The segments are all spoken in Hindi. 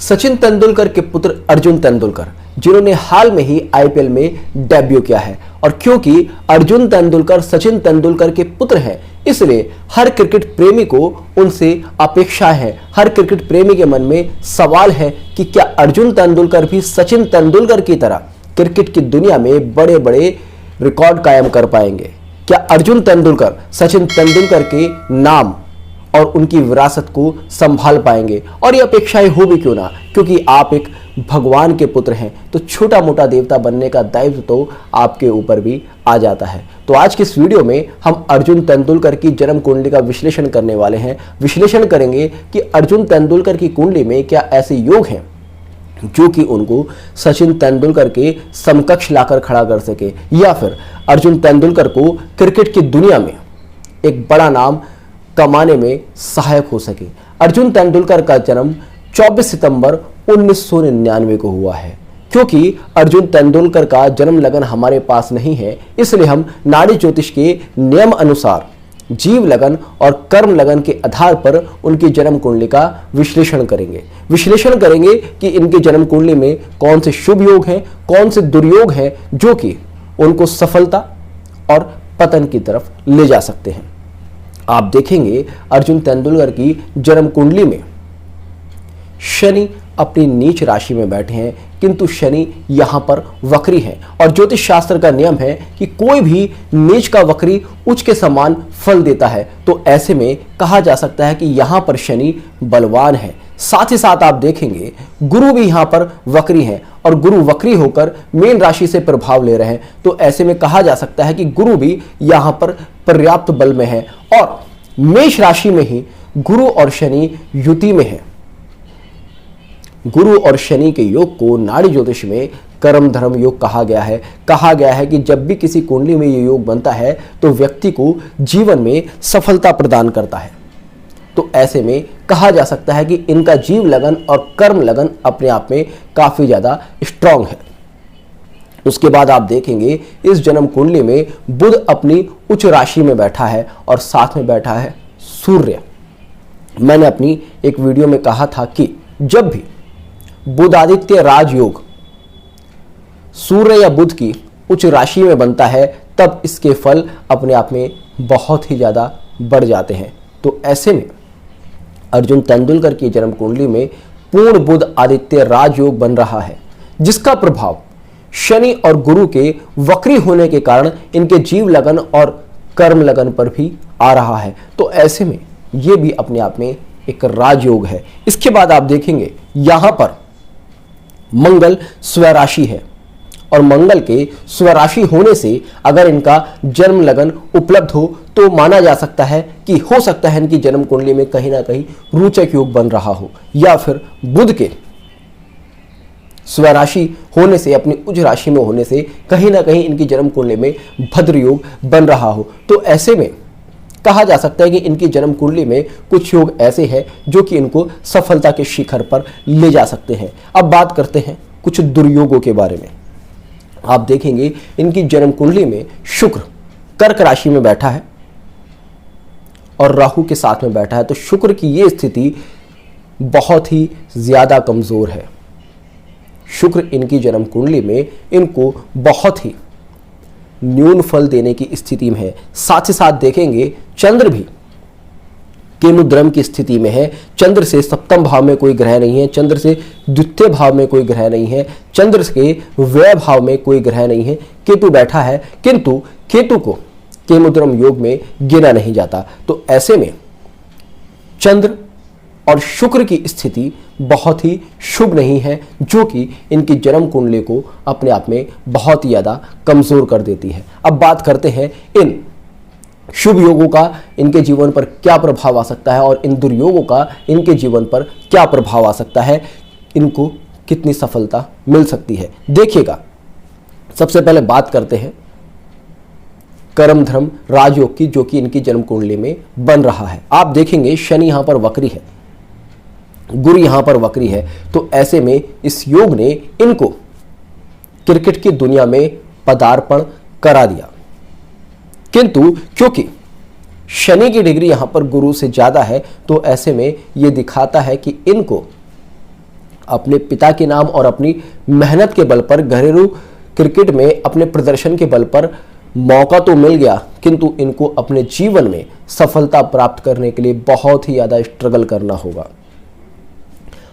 सचिन तेंदुलकर के पुत्र अर्जुन तेंदुलकर, जिन्होंने हाल में ही आईपीएल में डेब्यू किया है। और क्योंकि अर्जुन तेंदुलकर सचिन तेंदुलकर के पुत्र हैं, इसलिए हर क्रिकेट प्रेमी को उनसे अपेक्षा है। हर क्रिकेट प्रेमी के मन में सवाल है कि क्या अर्जुन तेंदुलकर भी सचिन तेंदुलकर की तरह क्रिकेट की दुनिया में बड़े बड़े रिकॉर्ड कायम कर पाएंगे? क्या अर्जुन तेंदुलकर सचिन तेंदुलकर के नाम और उनकी विरासत को संभाल पाएंगे? और ये अपेक्षाएं हो भी क्यों ना, क्योंकि आप एक भगवान के पुत्र हैं, तो छोटा मोटा देवता बनने का दायित्व तो आपके ऊपर भी आ जाता है। तो आज की इस वीडियो में हम अर्जुन तेंदुलकर की जन्म कुंडली का विश्लेषण करने वाले हैं। विश्लेषण करेंगे कि अर्जुन तेंदुलकर की कुंडली में क्या ऐसे योग हैं जो कि उनको सचिन तेंदुलकर के समकक्ष लाकर खड़ा कर सके, या फिर अर्जुन तेंदुलकर को क्रिकेट की दुनिया में एक बड़ा नाम कमाने में सहायक हो सके। अर्जुन तेंदुलकर का जन्म 24 सितंबर 1999 को हुआ है। क्योंकि अर्जुन तेंदुलकर का जन्म लगन हमारे पास नहीं है, इसलिए हम नाड़ी ज्योतिष के नियम अनुसार जीव लगन और कर्म लगन के आधार पर उनकी जन्म कुंडली का विश्लेषण करेंगे। विश्लेषण करेंगे कि इनकी जन्म कुंडली में कौन से शुभ योग हैं, कौन से दुर्योग हैं जो कि उनको सफलता और पतन की तरफ ले जा सकते हैं। आप देखेंगे अर्जुन तेंदुलकर की जन्म कुंडली में शनि अपनी नीच राशि में बैठे हैं, किंतु शनि यहां पर वक्री है। और ज्योतिष शास्त्र का नियम है कि कोई भी नीच का वक्री उच्च के समान फल देता है। तो ऐसे में कहा जा सकता है कि यहां पर शनि बलवान है। साथ ही साथ आप देखेंगे गुरु भी यहां पर वक्री है, और गुरु वक्री होकर मीन राशि से प्रभाव ले रहे हैं। तो ऐसे में कहा जा सकता है कि गुरु भी यहां पर पर्याप्त बल में है, और मेष राशि में ही गुरु और शनि युति में है। गुरु और शनि के योग को नाड़ी ज्योतिष में कर्म धर्म योग कहा गया है। कहा गया है कि जब भी किसी कुंडली में ये योग बनता है तो व्यक्ति को जीवन में सफलता प्रदान करता है। तो ऐसे में कहा जा सकता है कि इनका जीव लगन और कर्म लगन अपने आप में काफी ज्यादा स्ट्रांग है। उसके बाद आप देखेंगे इस जन्म कुंडली में बुध अपनी उच्च राशि में बैठा है, और साथ में बैठा है सूर्य। मैंने अपनी एक वीडियो में कहा था कि जब भी बुध आदित्य राजयोग सूर्य या बुध की उच्च राशि में बनता है, तब इसके फल अपने आप में बहुत ही ज्यादा बढ़ जाते हैं। तो ऐसे में अर्जुन तेंदुलकर की जन्म कुंडली में पूर्ण बुध आदित्य राजयोग बन रहा है, जिसका प्रभाव शनि और गुरु के वक्री होने के कारण इनके जीव लगन और कर्म लगन पर भी आ रहा है। तो ऐसे में यह भी अपने आप में एक राजयोग है। इसके बाद आप देखेंगे यहां पर मंगल स्वराशि है, और मंगल के स्वराशि होने से अगर इनका जन्म लगन उपलब्ध हो तो माना जा सकता है कि हो सकता है इनकी जन्म कुंडली में कहीं ना कहीं रोचक योग बन रहा हो, या फिर बुध के स्वराशि होने से, अपनी उच्च राशि में होने से कहीं ना कहीं इनकी जन्म कुंडली में भद्र योग बन रहा हो। तो ऐसे में कहा जा सकता है कि इनकी जन्म कुंडली में कुछ योग ऐसे हैं जो कि इनको सफलता के शिखर पर ले जा सकते हैं। अब बात करते हैं कुछ दुर्योगों के बारे में। आप देखेंगे इनकी जन्म कुंडली में शुक्र कर्क राशि में बैठा है और राहु के साथ में बैठा है। तो शुक्र की यह स्थिति बहुत ही ज्यादा कमजोर है। शुक्र इनकी जन्म कुंडली में इनको बहुत ही न्यून फल देने की स्थिति में है। साथ ही साथ देखेंगे चंद्र भी केमुद्रम की स्थिति में है। चंद्र से सप्तम भाव में कोई ग्रह नहीं है, चंद्र से द्वितीय भाव में कोई ग्रह नहीं है, चंद्र के व्यय भाव में कोई ग्रह नहीं है। केतु बैठा है, किंतु केतु को केमुद्रम योग में गिना नहीं जाता। तो ऐसे में चंद्र और शुक्र की स्थिति बहुत ही शुभ नहीं है, जो कि इनकी जन्म कुंडली को अपने आप में बहुत ही ज्यादा कमजोर कर देती है। अब बात करते हैं इन शुभ योगों का इनके जीवन पर क्या प्रभाव आ सकता है, और इन दुर्योगों का इनके जीवन पर क्या प्रभाव आ सकता है, इनको कितनी सफलता मिल सकती है। देखिएगा, सबसे पहले बात करते हैं कर्म धर्म राजयोग की, जो कि इनकी जन्म कुंडली में बन रहा है। आप देखेंगे शनि यहां पर वक्री है, गुरु यहां पर वक्री है। तो ऐसे में इस योग ने इनको क्रिकेट की दुनिया में पदार्पण करा दिया, किंतु क्योंकि शनि की डिग्री यहां पर गुरु से ज्यादा है, तो ऐसे में यह दिखाता है कि इनको अपने पिता के नाम और अपनी मेहनत के बल पर घरेलू क्रिकेट में अपने प्रदर्शन के बल पर मौका तो मिल गया, किंतु इनको अपने जीवन में सफलता प्राप्त करने के लिए बहुत ही ज्यादा स्ट्रगल करना होगा।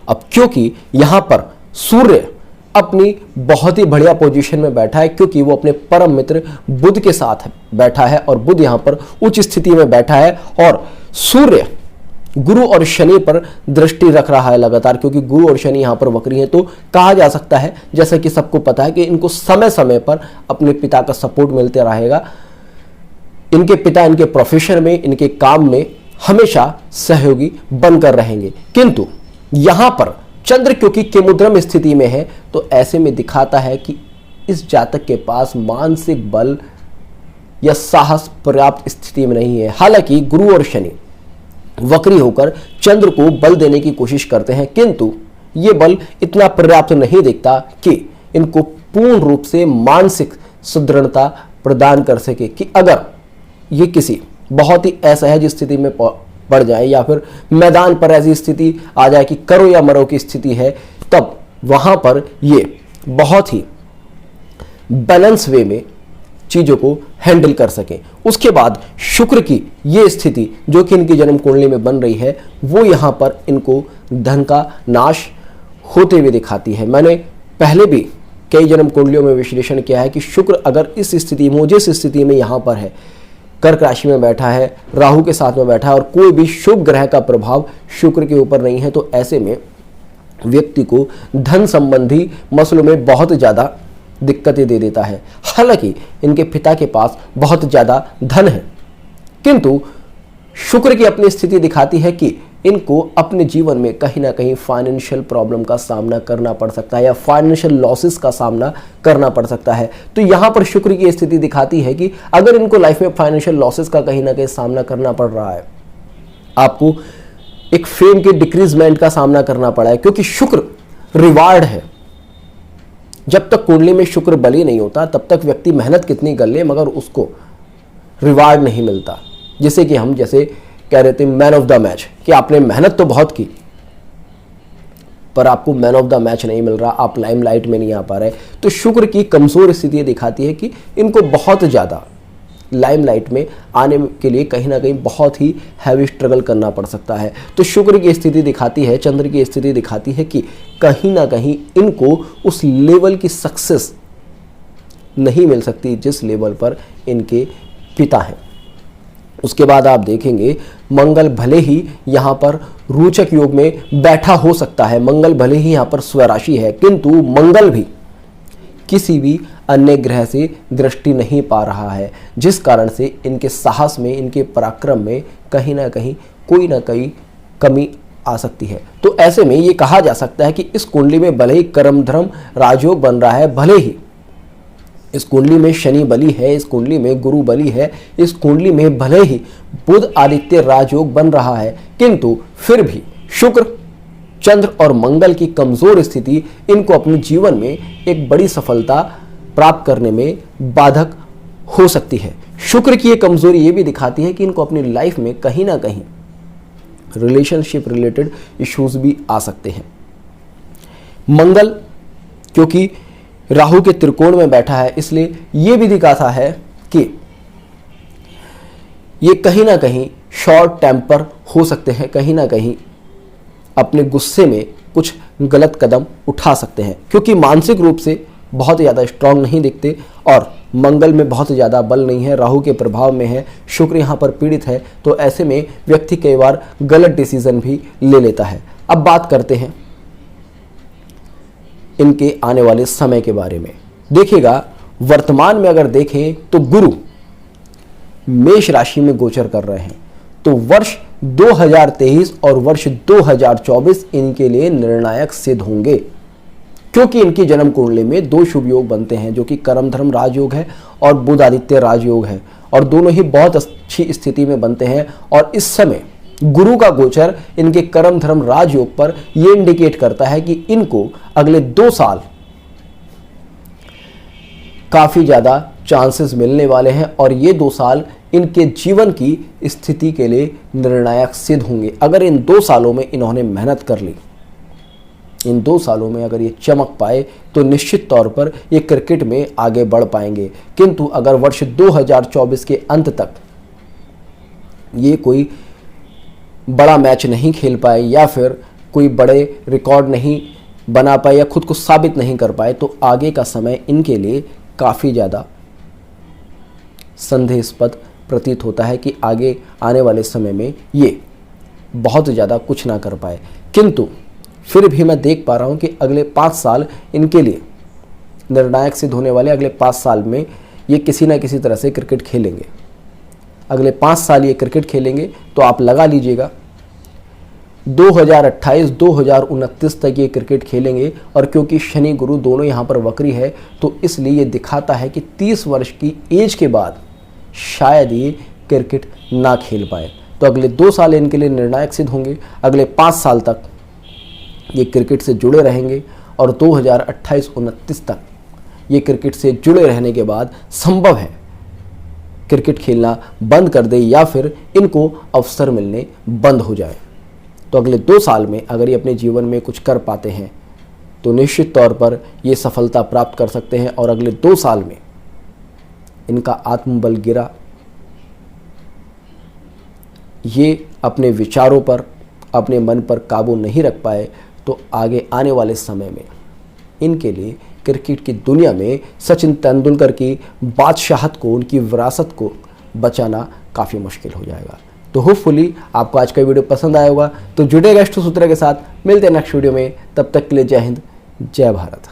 अब क्योंकि यहां पर सूर्य अपनी बहुत ही बढ़िया पोजीशन में बैठा है, क्योंकि वो अपने परम मित्र बुध के साथ बैठा है और बुध यहां पर उच्च स्थिति में बैठा है और सूर्य गुरु और शनि पर दृष्टि रख रहा है लगातार, क्योंकि गुरु और शनि यहां पर वक्री हैं। तो कहा जा सकता है, जैसा कि सबको पता है, कि इनको समय समय पर अपने पिता का सपोर्ट मिलते रहेगा। इनके पिता इनके प्रोफेशन में, इनके काम में हमेशा सहयोगी बनकर रहेंगे। किंतु यहां पर चंद्र क्योंकि केमुद्रम स्थिति में है, तो ऐसे में दिखाता है कि इस जातक के पास मानसिक बल या साहस पर्याप्त स्थिति में नहीं है। हालांकि गुरु और शनि वक्री होकर चंद्र को बल देने की कोशिश करते हैं, किंतु यह बल इतना पर्याप्त नहीं दिखता कि इनको पूर्ण रूप से मानसिक सुदृढ़ता प्रदान कर सके कि अगर ये किसी बहुत ही असहज स्थिति में पड़ जाए या फिर मैदान पर ऐसी स्थिति आ जाए कि करो या मरो की स्थिति है, तब वहां पर ये बहुत ही बैलेंस वे में चीजों को हैंडल कर सके। उसके बाद शुक्र की ये स्थिति जो कि इनकी जन्म कुंडली में बन रही है, वो यहां पर इनको धन का नाश होते हुए दिखाती है। मैंने पहले भी कई जन्म कुंडलियों में विश्लेषण किया है कि शुक्र अगर इस स्थिति में, जिस स्थिति में यहां पर है, कर्क राशि में बैठा है, राहु के साथ में बैठा है और कोई भी शुभ ग्रह का प्रभाव शुक्र के ऊपर नहीं है, तो ऐसे में व्यक्ति को धन संबंधी मसलों में बहुत ज्यादा दिक्कतें दे देता है। हालांकि इनके पिता के पास बहुत ज्यादा धन है, किंतु शुक्र की अपनी स्थिति दिखाती है कि इनको अपने जीवन में कहीं ना कहीं फाइनेंशियल प्रॉब्लम का सामना करना पड़ सकता है या फाइनेंशियल लॉसेस का सामना करना पड़ सकता है। तो यहां पर शुक्र की स्थिति दिखाती है कि अगर इनको लाइफ में फाइनेंशियल लॉसेस का कहीं ना कहीं सामना करना पड़ रहा है, आपको एक फेम के डिक्रीजमेंट का सामना करना पड़ा है, क्योंकि शुक्र रिवार्ड है। जब तक कुंडली में शुक्र बली नहीं होता, तब तक व्यक्ति मेहनत कितनी कर ले मगर उसको रिवार्ड नहीं मिलता। जिसे कि हम जैसे कह रहे थे मैन ऑफ द मैच, कि आपने मेहनत तो बहुत की पर आपको मैन ऑफ द मैच नहीं मिल रहा, आप लाइमलाइट में नहीं आ पा रहे। तो शुक्र की कमजोर स्थिति दिखाती है कि इनको बहुत ज्यादा लाइमलाइट में आने के लिए कहीं ना कहीं बहुत ही हैवी स्ट्रगल करना पड़ सकता है। तो शुक्र की स्थिति दिखाती है, चंद्र की स्थिति दिखाती है कि कहीं ना कहीं इनको उस लेवल की सक्सेस नहीं मिल सकती जिस लेवल पर इनके पिता हैं। उसके बाद आप देखेंगे मंगल भले ही यहाँ पर रोचक योग में बैठा हो सकता है, मंगल भले ही यहाँ पर स्वराशि है, किंतु मंगल भी किसी भी अन्य ग्रह से दृष्टि नहीं पा रहा है, जिस कारण से इनके साहस में, इनके पराक्रम में कहीं ना कहीं कोई ना कोई कमी आ सकती है। तो ऐसे में ये कहा जा सकता है कि इस कुंडली में भले ही कर्म धर्म राजयोग बन रहा है, भले ही इस कुंडली में शनि बली है, इस कुंडली में गुरु बली है, इस कुंडली में भले ही बुध आदित्य राजयोग बन रहा है, किंतु फिर भी शुक्र, चंद्र और मंगल की कमजोर स्थिति इनको अपने जीवन में एक बड़ी सफलता प्राप्त करने में बाधक हो सकती है। शुक्र की एक कमजोरी ये भी दिखाती है कि इनको अपनी लाइफ में कहीं ना कहीं रिलेशनशिप रिलेटेड इश्यूज भी आ सकते हैं। मंगल क्योंकि राहु के त्रिकोण में बैठा है, इसलिए यह भी दिखाता है कि ये कहीं ना कहीं शॉर्ट टेम्पर हो सकते हैं, कहीं ना कहीं अपने गुस्से में कुछ गलत कदम उठा सकते हैं, क्योंकि मानसिक रूप से बहुत ज़्यादा स्ट्रांग नहीं दिखते और मंगल में बहुत ज़्यादा बल नहीं है, राहु के प्रभाव में है, शुक्र यहाँ पर पीड़ित है। तो ऐसे में व्यक्ति कई बार गलत डिसीजन भी ले लेता है। अब बात करते हैं इनके आने वाले समय के बारे में। देखिएगा, वर्तमान में अगर देखें तो गुरु मेष राशि में गोचर कर रहे हैं, तो वर्ष 2023 और वर्ष 2024 इनके लिए निर्णायक सिद्ध होंगे, क्योंकि इनकी जन्म कुंडली में दो शुभ योग बनते हैं जो कि कर्म धर्म राजयोग है और बुध आदित्य राजयोग है, और दोनों ही बहुत अच्छी स्थिति में बनते हैं। और इस समय गुरु का गोचर इनके कर्म धर्म राजयोग पर यह इंडिकेट करता है कि इनको अगले 2 साल काफी ज्यादा चांसेस मिलने वाले हैं और ये 2 साल इनके जीवन की स्थिति के लिए निर्णायक सिद्ध होंगे। अगर इन 2 सालों में इन्होंने मेहनत कर ली इन 2 सालों में अगर ये चमक पाए तो निश्चित तौर पर ये क्रिकेट में आगे बढ़ पाएंगे। किंतु अगर वर्ष 2024 के अंत तक ये कोई बड़ा मैच नहीं खेल पाए या फिर कोई बड़े रिकॉर्ड नहीं बना पाए या खुद को साबित नहीं कर पाए तो आगे का समय इनके लिए काफ़ी ज़्यादा संदेहास्पद प्रतीत होता है कि आगे आने वाले समय में ये बहुत ज़्यादा कुछ ना कर पाए। किंतु फिर भी मैं देख पा रहा हूँ कि अगले 5 साल इनके लिए निर्णायक सिद्ध होने वाले। अगले 5 साल में ये किसी ना किसी तरह से क्रिकेट खेलेंगे। अगले 5 साल ये क्रिकेट खेलेंगे तो आप लगा लीजिएगा 2028-2029 तक ये क्रिकेट खेलेंगे। और क्योंकि शनि गुरु दोनों यहाँ पर वक्री है तो इसलिए ये दिखाता है कि 30 वर्ष की एज के बाद शायद ये क्रिकेट ना खेल पाए। तो अगले 2 साल इनके लिए निर्णायक सिद्ध होंगे। अगले 5 साल तक ये क्रिकेट से जुड़े रहेंगे और 2028-29 तक ये क्रिकेट से जुड़े रहने के बाद संभव है क्रिकेट खेलना बंद कर दे या फिर इनको अवसर मिलने बंद हो जाए। तो अगले 2 साल में अगर ये अपने जीवन में कुछ कर पाते हैं तो निश्चित तौर पर ये सफलता प्राप्त कर सकते हैं। और अगले 2 साल में इनका आत्मबल गिरा, ये अपने विचारों पर, अपने मन पर काबू नहीं रख पाए तो आगे आने वाले समय में इनके लिए क्रिकेट की दुनिया में सचिन तेंदुलकर की बादशाहत को, उनकी विरासत को बचाना काफ़ी मुश्किल हो जाएगा। तो होपफुली आपको आज का वीडियो पसंद आया होगा। तो जुड़ेगा एस्ट्रो सूत्र के साथ, मिलते हैं नेक्स्ट वीडियो में। तब तक के लिए जय हिंद, जय भारत।